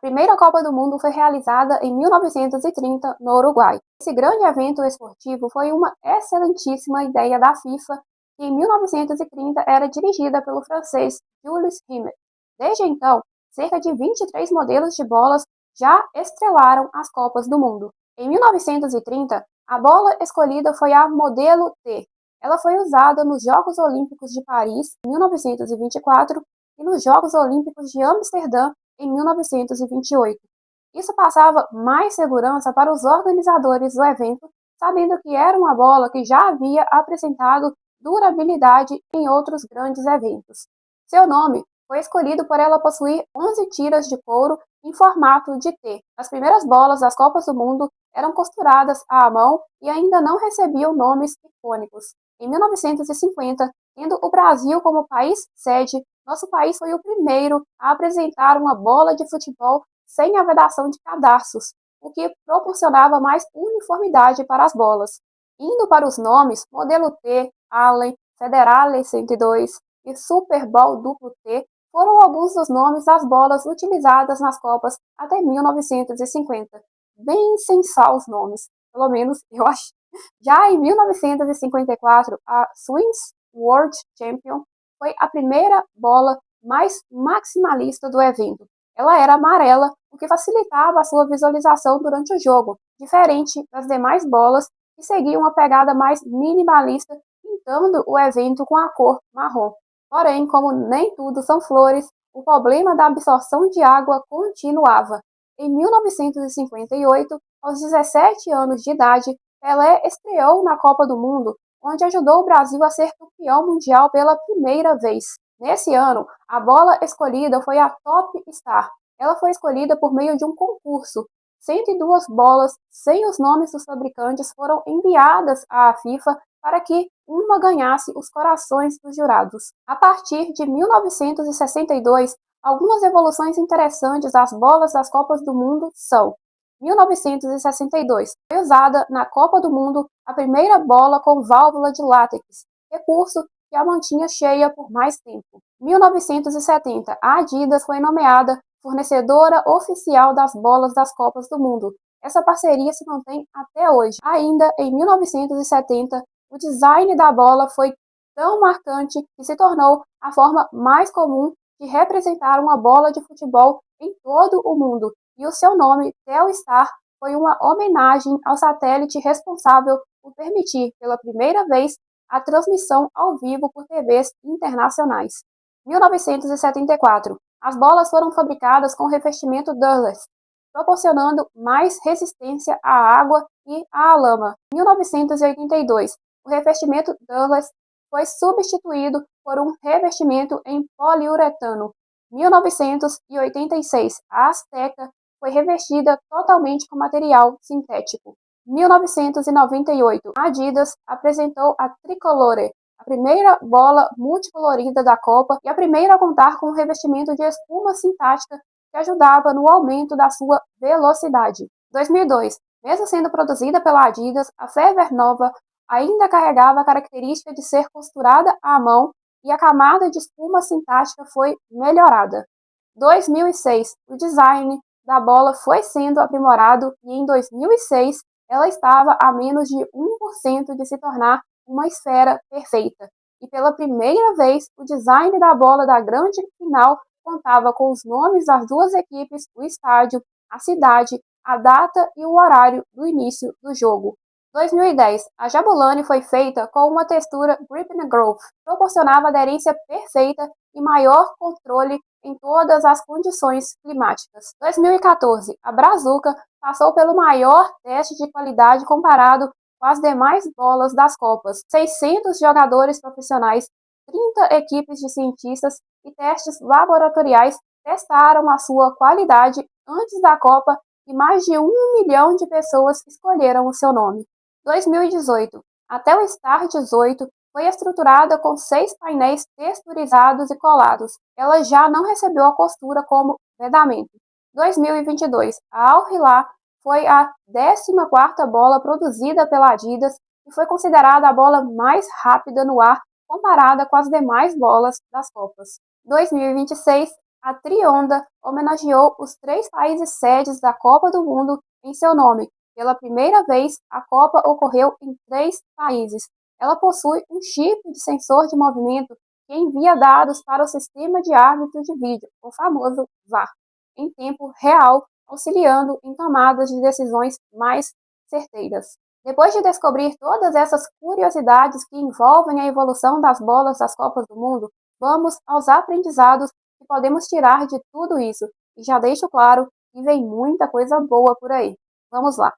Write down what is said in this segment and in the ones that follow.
primeira Copa do Mundo foi realizada em 1930 no Uruguai. Esse grande evento esportivo foi uma excelentíssima ideia da FIFA, que em 1930 era dirigida pelo francês Jules Rimet. Desde então, cerca de 23 modelos de bolas já estrelaram as Copas do Mundo. Em 1930, a bola escolhida foi a modelo T. Ela foi usada nos Jogos Olímpicos de Paris, em 1924, e nos Jogos Olímpicos de Amsterdã, em 1928. Isso passava mais segurança para os organizadores do evento, sabendo que era uma bola que já havia apresentado durabilidade em outros grandes eventos. Seu nome foi escolhido por ela possuir 11 tiras de couro em formato de T. As primeiras bolas das Copas do Mundo eram costuradas à mão e ainda não recebiam nomes icônicos. Em 1950, tendo o Brasil como país sede, nosso país foi o primeiro a apresentar uma bola de futebol sem a vedação de cadarços, o que proporcionava mais uniformidade para as bolas. Indo para os nomes, modelo T, Allen, Federale 102 e Super Bowl duplo T foram alguns dos nomes das bolas utilizadas nas Copas até 1950. Bem sem sal os nomes, pelo menos eu acho. Já em 1954, a Swiss World Champion foi a primeira bola mais maximalista do evento. Ela era amarela, o que facilitava a sua visualização durante o jogo, diferente das demais bolas que seguiam uma pegada mais minimalista, pintando o evento com a cor marrom. Porém, como nem tudo são flores, o problema da absorção de água continuava. Em 1958, aos 17 anos de idade, Pelé estreou na Copa do Mundo, onde ajudou o Brasil a ser campeão mundial pela primeira vez. Nesse ano, a bola escolhida foi a Top Star. Ela foi escolhida por meio de um concurso. 102 bolas, sem os nomes dos fabricantes, foram enviadas à FIFA para que uma ganhasse os corações dos jurados. A partir de 1962, algumas evoluções interessantes das bolas das Copas do Mundo são: 1962, foi usada na Copa do Mundo a primeira bola com válvula de látex, recurso que a mantinha cheia por mais tempo. 1970, a Adidas foi nomeada fornecedora oficial das bolas das Copas do Mundo. Essa parceria se mantém até hoje. Ainda em 1970, o design da bola foi tão marcante que se tornou a forma mais comum de representar uma bola de futebol em todo o mundo, e o seu nome, Telstar, foi uma homenagem ao satélite responsável por permitir, pela primeira vez, a transmissão ao vivo por TVs internacionais. 1974. As bolas foram fabricadas com revestimento Durless, proporcionando mais resistência à água e à lama. 1982. O revestimento Durless foi substituído por um revestimento em poliuretano. 1986. A Azteca foi revestida totalmente com material sintético. 1998, a Adidas apresentou a Tricolore, a primeira bola multicolorida da Copa e a primeira a contar com um revestimento de espuma sintética que ajudava no aumento da sua velocidade. 2002, mesmo sendo produzida pela Adidas, a Fever Nova ainda carregava a característica de ser costurada à mão e a camada de espuma sintética foi melhorada. 2006, o design da bola foi sendo aprimorado e em 2006 ela estava a menos de 1% de se tornar uma esfera perfeita. E pela primeira vez, o design da bola da grande final contava com os nomes das duas equipes, o estádio, a cidade, a data e o horário do início do jogo. 2010, a Jabulani foi feita com uma textura Grip and Growth, proporcionava aderência perfeita e maior controle em todas as condições climáticas. 2014, a Brazuca passou pelo maior teste de qualidade comparado com as demais bolas das Copas. 600 jogadores profissionais, 30 equipes de cientistas e testes laboratoriais testaram a sua qualidade antes da Copa e mais de 1 milhão de pessoas escolheram o seu nome. 2018. Até o Star 18 foi estruturada com 6 painéis texturizados e colados. Ela já não recebeu a costura como vedamento. 2022. A Al Hilal foi a 14ª bola produzida pela Adidas e foi considerada a bola mais rápida no ar comparada com as demais bolas das Copas. 2026. a Trionda homenageou os 3 países sedes da Copa do Mundo em seu nome. Pela primeira vez, a Copa ocorreu em 3 países. Ela possui um chip de sensor de movimento que envia dados para o sistema de árbitro de vídeo, o famoso VAR, em tempo real, auxiliando em tomadas de decisões mais certeiras. Depois de descobrir todas essas curiosidades que envolvem a evolução das bolas das Copas do Mundo, vamos aos aprendizados que podemos tirar de tudo isso. E já deixo claro que vem muita coisa boa por aí. Vamos lá!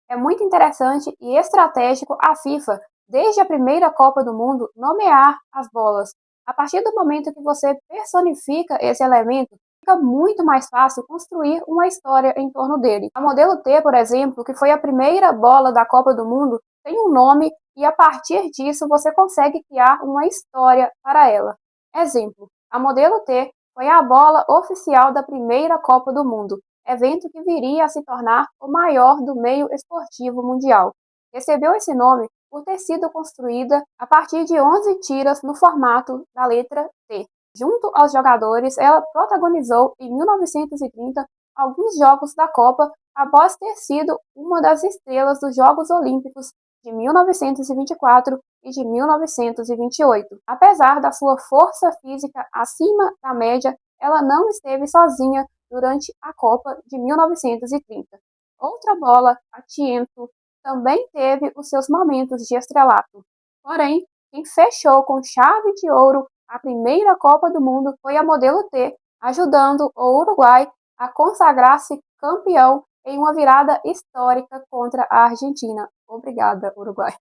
É muito interessante e estratégico a FIFA, desde a primeira Copa do Mundo, nomear as bolas. A partir do momento que você personifica esse elemento, fica muito mais fácil construir uma história em torno dele. A modelo T, por exemplo, que foi a primeira bola da Copa do Mundo, tem um nome e a partir disso você consegue criar uma história para ela. Exemplo, a modelo T foi a bola oficial da primeira Copa do Mundo, evento que viria a se tornar o maior do meio esportivo mundial. Recebeu esse nome por ter sido construída a partir de 11 tiras no formato da letra T. Junto aos jogadores, ela protagonizou em 1930 alguns jogos da Copa após ter sido uma das estrelas dos Jogos Olímpicos de 1924 e de 1928. Apesar da sua força física acima da média, ela não esteve sozinha durante a Copa de 1930. Outra bola, a Tiento, também teve os seus momentos de estrelato. Porém, quem fechou com chave de ouro a primeira Copa do Mundo foi a modelo T, ajudando o Uruguai a consagrar-se campeão em uma virada histórica contra a Argentina. Obrigada, Uruguai,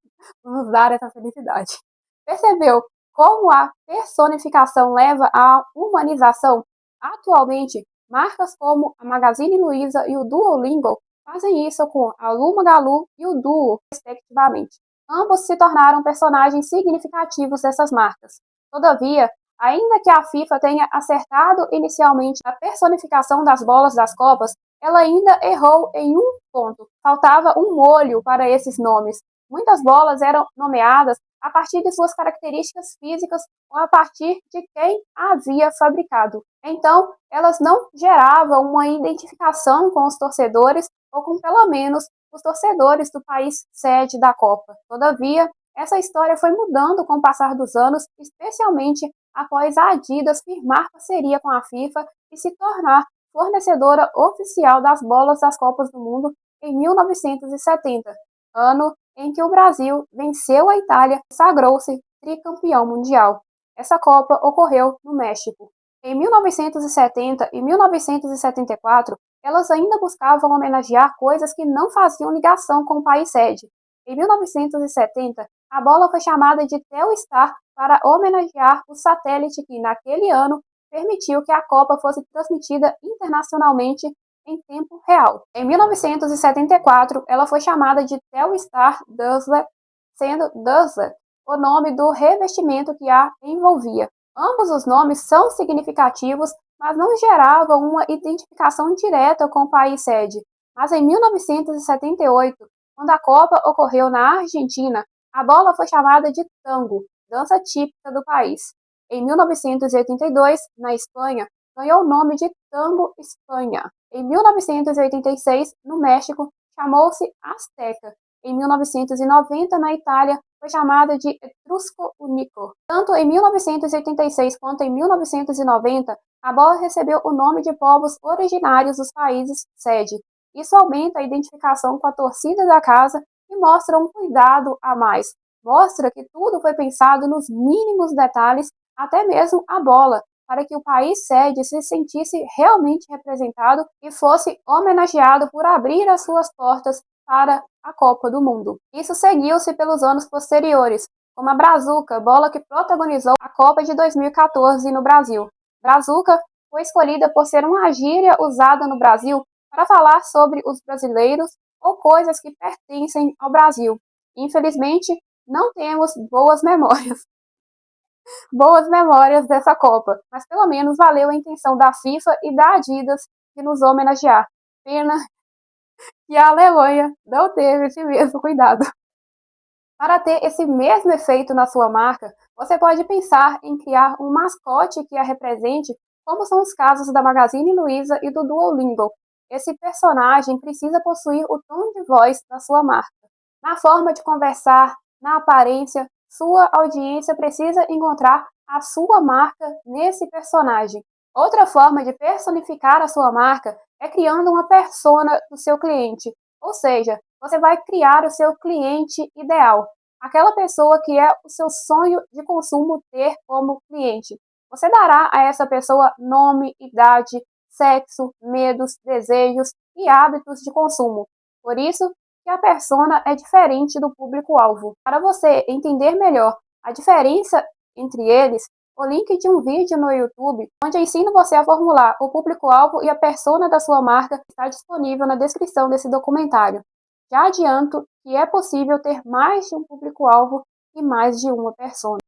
por nos dar essa felicidade. Percebeu como a personificação leva à humanização? Atualmente, marcas como a Magazine Luiza e o Duolingo fazem isso com a Lu Magalu e o Duo, respectivamente. Ambos se tornaram personagens significativos dessas marcas. Todavia, ainda que a FIFA tenha acertado inicialmente a personificação das bolas das Copas, ela ainda errou em um ponto. Faltava um molho para esses nomes. Muitas bolas eram nomeadas a partir de suas características físicas ou a partir de quem a havia fabricado. Então, elas não geravam uma identificação com os torcedores ou com pelo menos os torcedores do país sede da Copa. Todavia, essa história foi mudando com o passar dos anos, especialmente após a Adidas firmar parceria com a FIFA e se tornar fornecedora oficial das bolas das Copas do Mundo em 1970, ano em que o Brasil venceu a Itália e sagrou-se tricampeão mundial. Essa Copa ocorreu no México. Em 1970 e 1974, elas ainda buscavam homenagear coisas que não faziam ligação com o país sede. Em 1970, a bola foi chamada de Telstar para homenagear o satélite que, naquele ano, permitiu que a Copa fosse transmitida internacionalmente em tempo real. Em 1974, ela foi chamada de Telstar Dazzler, sendo Dazzler o nome do revestimento que a envolvia. Ambos os nomes são significativos, mas não geravam uma identificação direta com o país sede. Mas em 1978, quando a Copa ocorreu na Argentina, a bola foi chamada de tango, dança típica do país. Em 1982, na Espanha, ganhou o nome de Tango Espanha. Em 1986, no México, chamou-se Azteca. Em 1990, na Itália, foi chamada de Etrusco Unico. Tanto em 1986 quanto em 1990, a bola recebeu o nome de povos originários dos países sede. Isso aumenta a identificação com a torcida da casa e mostra um cuidado a mais. Mostra que tudo foi pensado nos mínimos detalhes, até mesmo a bola, para que o país sede se sentisse realmente representado e fosse homenageado por abrir as suas portas para a Copa do Mundo. Isso seguiu-se pelos anos posteriores, como a Brazuca, bola que protagonizou a Copa de 2014 no Brasil. Brazuca foi escolhida por ser uma gíria usada no Brasil para falar sobre os brasileiros ou coisas que pertencem ao Brasil. Infelizmente, não temos boas memórias dessa Copa, mas pelo menos valeu a intenção da FIFA e da Adidas de nos homenagear. Pena que a Alemanha não teve esse mesmo cuidado. Para ter esse mesmo efeito na sua marca, Você pode pensar em criar um mascote que a represente, como são os casos da Magazine Luiza e do Duolingo. Esse personagem precisa possuir o tom de voz da sua marca. Na forma de conversar, na aparência, sua audiência precisa encontrar a sua marca nesse personagem. Outra forma de personificar a sua marca é criando uma persona do seu cliente, ou seja, você vai criar o seu cliente ideal, aquela pessoa que é o seu sonho de consumo ter como cliente. Você dará a essa pessoa nome, idade, sexo, medos, desejos e hábitos de consumo. Por isso que a persona é diferente do público-alvo. Para você entender melhor a diferença entre eles, o link de um vídeo no YouTube, onde ensino você a formular o público-alvo e a persona da sua marca, está disponível na descrição desse documentário. Já adianto que é possível ter mais de um público-alvo e mais de uma persona.